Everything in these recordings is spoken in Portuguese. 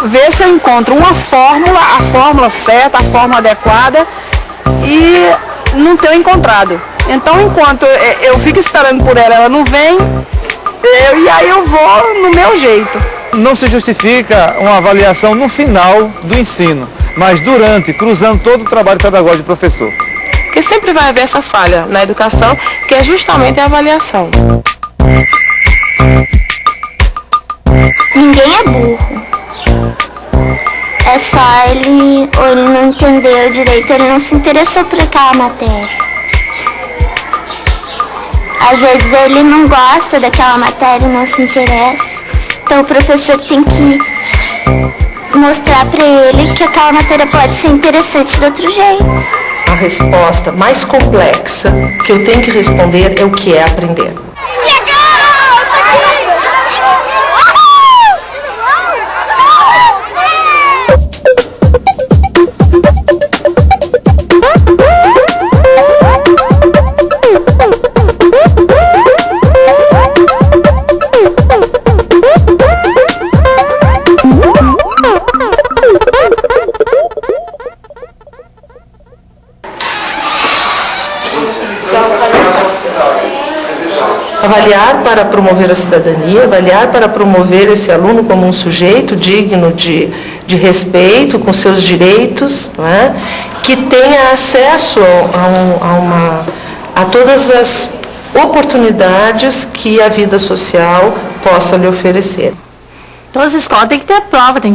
ver se eu encontro uma fórmula, a fórmula certa, a fórmula adequada, e não tenho encontrado. Então, enquanto eu fico esperando por ela não vem, e aí eu vou no meu jeito. Não se justifica uma avaliação no final do ensino, mas durante, cruzando todo o trabalho pedagógico do professor. Porque sempre vai haver essa falha na educação, que é justamente a avaliação. Ninguém é burro. É só ele não entendeu direito, ele não se interessou por aquela matéria. Às vezes ele não gosta daquela matéria e não se interessa. Então o professor tem que mostrar para ele que aquela matéria pode ser interessante de outro jeito. A resposta mais complexa que eu tenho que responder é o que é aprender. Avaliar para promover a cidadania, avaliar para promover esse aluno como um sujeito digno de respeito, com seus direitos, não é? Que tenha acesso a todas as oportunidades que a vida social possa lhe oferecer. Todas as escolas têm que ter prova, tem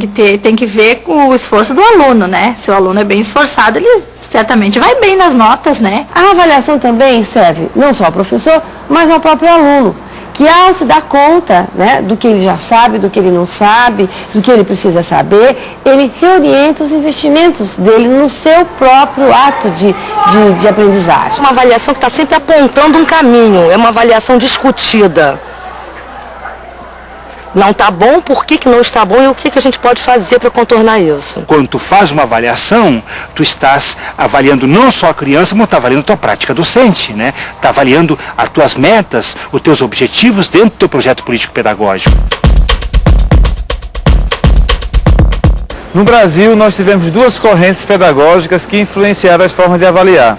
que ver o esforço do aluno, né? Se o aluno é bem esforçado, ele certamente vai bem nas notas, né? A avaliação também serve não só ao professor, mas ao próprio aluno, que ao se dar conta, né, do que ele já sabe, do que ele não sabe, do que ele precisa saber, ele reorienta os investimentos dele no seu próprio ato de aprendizagem. Uma avaliação que está sempre apontando um caminho, é uma avaliação discutida. Não está bom, por que não está bom e o que a gente pode fazer para contornar isso? Quando tu faz uma avaliação, tu estás avaliando não só a criança, mas está avaliando a tua prática docente, né? Está avaliando as tuas metas, os teus objetivos dentro do teu projeto político-pedagógico. No Brasil, nós tivemos duas correntes pedagógicas que influenciaram as formas de avaliar.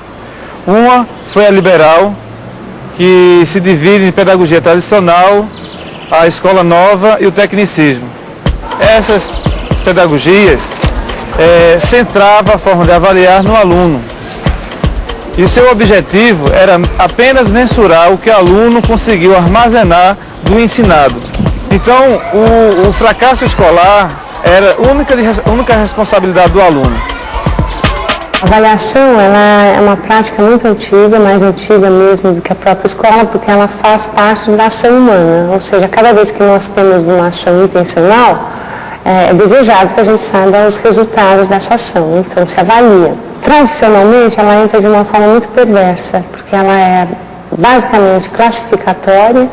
Uma foi a liberal, que se divide em pedagogia tradicional, a escola nova e o tecnicismo. Essas pedagogias centravam a forma de avaliar no aluno. E o seu objetivo era apenas mensurar o que o aluno conseguiu armazenar do ensinado. Então, o fracasso escolar era a única responsabilidade do aluno. A avaliação ela é uma prática muito antiga, mais antiga mesmo do que a própria escola, porque ela faz parte da ação humana. Ou seja, cada vez que nós temos uma ação intencional, é desejável que a gente saiba os resultados dessa ação. Então, se avalia. Tradicionalmente, ela entra de uma forma muito perversa, porque ela é basicamente classificatória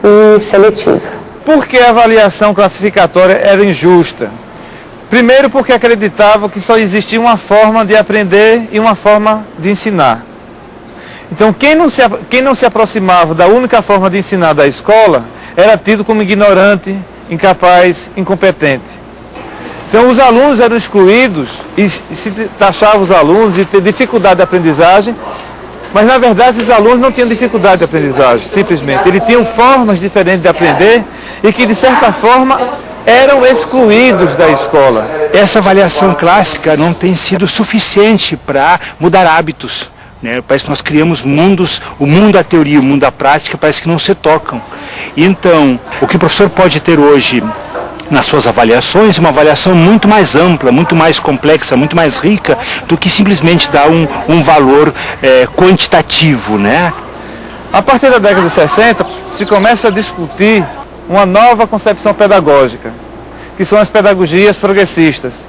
e seletiva. Por que a avaliação classificatória era injusta? Primeiro, porque acreditava que só existia uma forma de aprender e uma forma de ensinar. Então, quem não se aproximava da única forma de ensinar da escola era tido como ignorante, incapaz, incompetente. Então, os alunos eram excluídos e se taxava os alunos de ter dificuldade de aprendizagem, mas, na verdade, esses alunos não tinham dificuldade de aprendizagem, simplesmente. Eles tinham formas diferentes de aprender e que, de certa forma, eram excluídos da escola. Essa avaliação clássica não tem sido suficiente para mudar hábitos, né? Parece que nós criamos mundos, o mundo da teoria e o mundo da prática parece que não se tocam. Então, o que o professor pode ter hoje nas suas avaliações é uma avaliação muito mais ampla, muito mais complexa, muito mais rica do que simplesmente dar um valor quantitativo, né? A partir da década de 60, se começa a discutir uma nova concepção pedagógica, que são as pedagogias progressistas.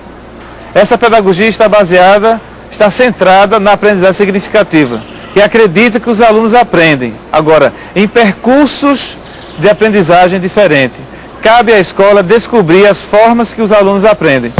Essa pedagogia está centrada na aprendizagem significativa, que acredita que os alunos aprendem, agora, em percursos de aprendizagem diferentes. Cabe à escola descobrir as formas que os alunos aprendem.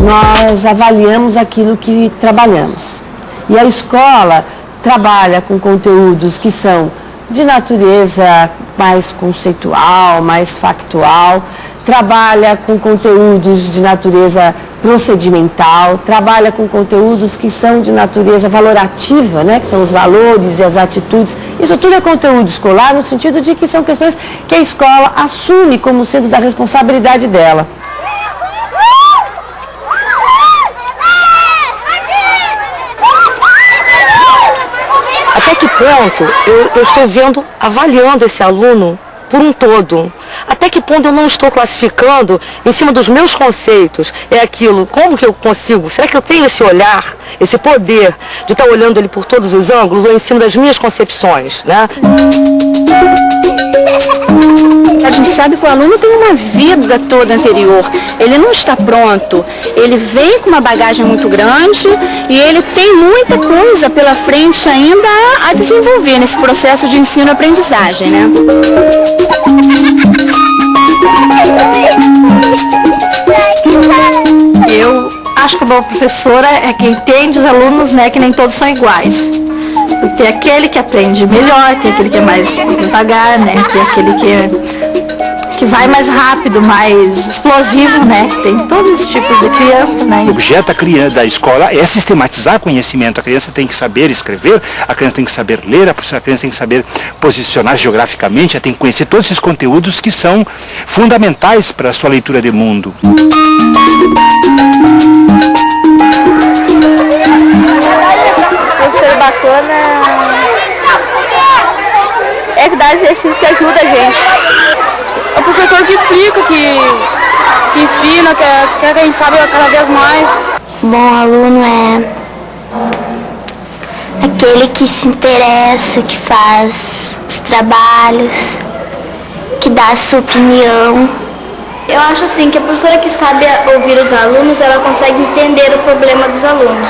Nós avaliamos aquilo que trabalhamos. E a escola trabalha com conteúdos que são de natureza mais conceitual, mais factual, trabalha com conteúdos de natureza procedimental, trabalha com conteúdos que são de natureza valorativa, né, que são os valores e as atitudes. Isso tudo é conteúdo escolar no sentido de que são questões que a escola assume como sendo da responsabilidade dela. Até que ponto eu estou vendo, avaliando esse aluno por um todo? Até que ponto eu não estou classificando em cima dos meus conceitos? É aquilo, como que eu consigo? Será que eu tenho esse olhar, esse poder de estar olhando ele por todos os ângulos ou em cima das minhas concepções, né? A gente sabe que o aluno tem uma vida toda anterior, ele não está pronto, ele vem com uma bagagem muito grande e ele tem muita coisa pela frente ainda a desenvolver nesse processo de ensino-aprendizagem, né? Eu acho que uma boa professora é quem entende os alunos, né, que nem todos são iguais. Tem aquele que aprende melhor, tem aquele que é mais devagar, né? Tem aquele que vai mais rápido, mais explosivo, né? Tem todos os tipos de criança, né? O objeto da escola é sistematizar conhecimento. A criança tem que saber escrever, a criança tem que saber ler, a criança tem que saber posicionar geograficamente, ela tem que conhecer todos esses conteúdos que são fundamentais para a sua leitura de mundo. Professor bacana é que dá exercício que ajuda a gente. É o professor que explica, que ensina, que a gente sabe cada vez mais. Bom aluno é aquele que se interessa, que faz os trabalhos, que dá a sua opinião. Eu acho assim que a professora que sabe ouvir os alunos, ela consegue entender o problema dos alunos.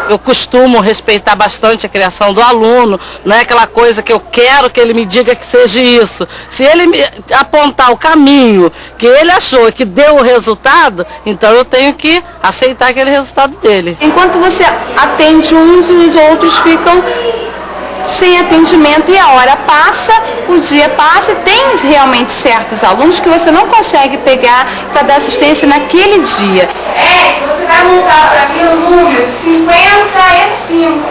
Eu costumo respeitar bastante a criação do aluno, não é aquela coisa que eu quero que ele me diga que seja isso. Se ele me apontar o caminho que ele achou que deu o resultado, então eu tenho que aceitar aquele resultado dele. Enquanto você atende uns, os outros ficam sem atendimento e a hora passa, o dia passa e tem realmente certos alunos que você não consegue pegar para dar assistência naquele dia. Você vai montar para mim o número 55.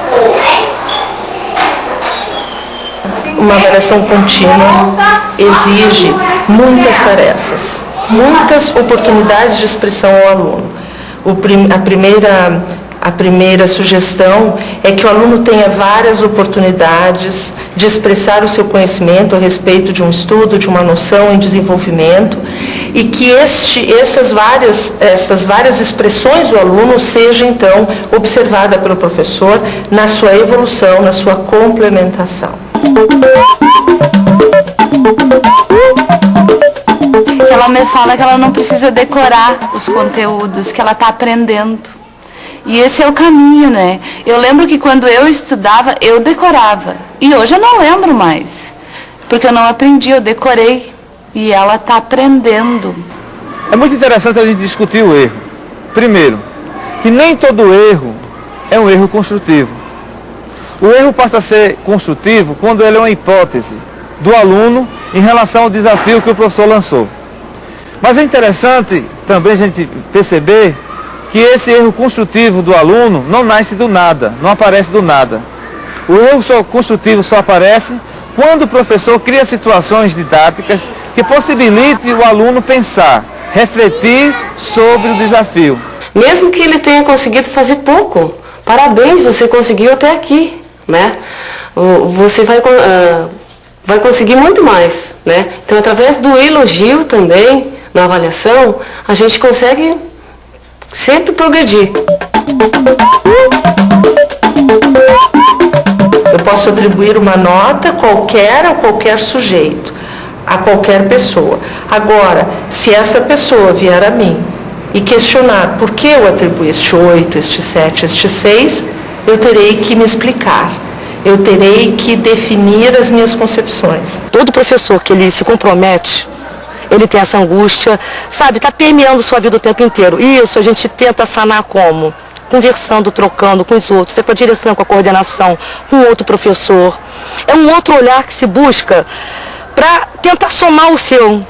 Uma avaliação contínua exige muitas tarefas, muitas oportunidades de expressão ao aluno. A primeira sugestão é que o aluno tenha várias oportunidades de expressar o seu conhecimento a respeito de um estudo, de uma noção em desenvolvimento, e que essas várias expressões do aluno sejam, então, observadas pelo professor na sua evolução, na sua complementação. Ela me fala que ela não precisa decorar os conteúdos, que ela está aprendendo. E esse é o caminho, né? Eu lembro que quando eu estudava, eu decorava. E hoje eu não lembro mais. Porque eu não aprendi, eu decorei. E ela está aprendendo. É muito interessante a gente discutir o erro. Primeiro, que nem todo erro é um erro construtivo. O erro passa a ser construtivo quando ele é uma hipótese do aluno em relação ao desafio que o professor lançou. Mas é interessante também a gente perceber que esse erro construtivo do aluno não nasce do nada, não aparece do nada. O erro construtivo só aparece quando o professor cria situações didáticas que possibilitem o aluno pensar, refletir sobre o desafio. Mesmo que ele tenha conseguido fazer pouco, parabéns, você conseguiu até aqui, né? Você vai conseguir muito mais, né? Então, através do elogio também, na avaliação, a gente consegue sempre progredir. Eu posso atribuir uma nota qualquer a qualquer sujeito, a qualquer pessoa. Agora, se essa pessoa vier a mim e questionar por que eu atribuí este 8, este 7, este 6, eu terei que me explicar. Eu terei que definir as minhas concepções. Todo professor que ele se compromete, ele tem essa angústia, sabe, está permeando sua vida o tempo inteiro. Isso a gente tenta sanar como? Conversando, trocando com os outros, com a direção, com a coordenação, com outro professor. É um outro olhar que se busca para tentar somar o seu.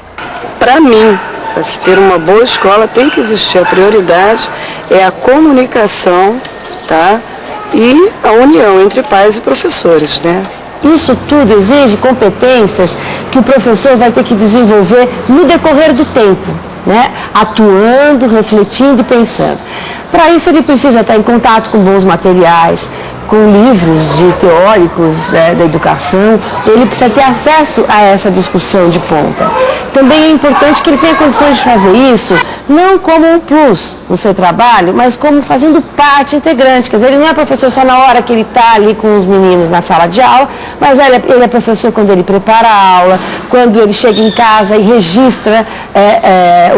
Para mim, para se ter uma boa escola, tem que existir a prioridade, é a comunicação, tá? E a união entre pais e professores, né? Isso tudo exige competências que o professor vai ter que desenvolver no decorrer do tempo, né? Atuando, refletindo e pensando. Para isso ele precisa estar em contato com bons materiais, com livros de teóricos, né, da educação. Ele precisa ter acesso a essa discussão de ponta. Também é importante que ele tenha condições de fazer isso, não como um plus no seu trabalho, mas como fazendo parte integrante. Quer dizer, ele não é professor só na hora que ele está ali com os meninos na sala de aula, mas ele é professor quando ele prepara a aula, quando ele chega em casa e registra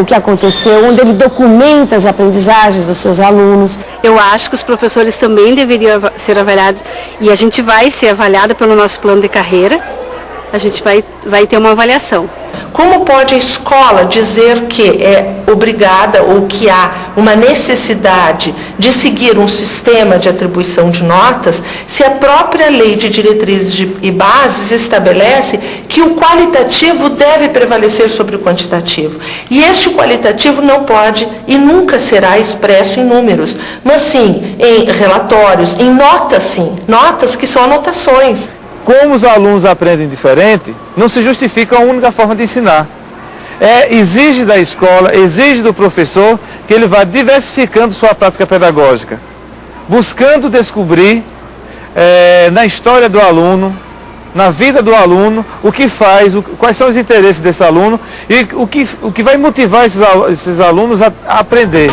o que aconteceu, onde ele documenta as aprendizagens dos seus alunos. Eu acho que os professores também deveriam ser avaliados, e a gente vai ser avaliada pelo nosso plano de carreira, a gente vai ter uma avaliação. Como pode a escola dizer que é obrigada ou que há uma necessidade de seguir um sistema de atribuição de notas se a própria lei de diretrizes e bases estabelece que o qualitativo deve prevalecer sobre o quantitativo? E este qualitativo não pode e nunca será expresso em números, mas sim em relatórios, em notas sim, notas que são anotações. Como os alunos aprendem diferente, não se justifica a única forma de ensinar. Exige da escola, exige do professor que ele vá diversificando sua prática pedagógica, buscando descobrir na história do aluno, na vida do aluno, o que faz, quais são os interesses desse aluno e o que vai motivar esses alunos a aprender.